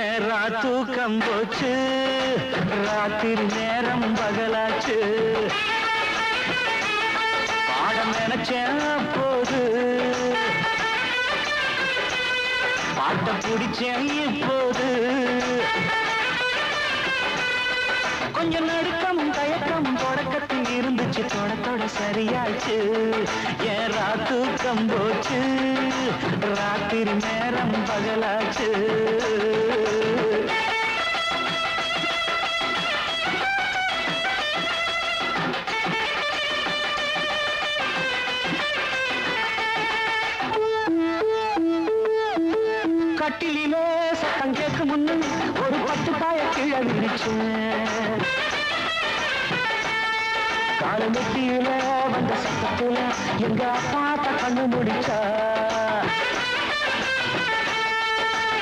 ஏறா தூக்கம் போச்சு ராத்திரி நேரம் பகலாச்சு பாடம் நினைச்சேன் போது பாட்ட பிடிச்சேன் இப்போது கொஞ்சம் நடுக்கமும் தயக்கமும் தொடக்கத்தில் இருந்துச்சு தொடத்தோட சரியாச்சு ஏறா தூக்கம் போச்சு ராத்திரி நேரம் பகலாச்சு கட்டிலே சத்தம் கேட்கும் முன்னு ஒரு 10 காய கீழே விரிச்சேன் காலமெட்டியில வந்த சத்தத்துல எங்க அப்பாட்ட கண்ணு முடிச்சா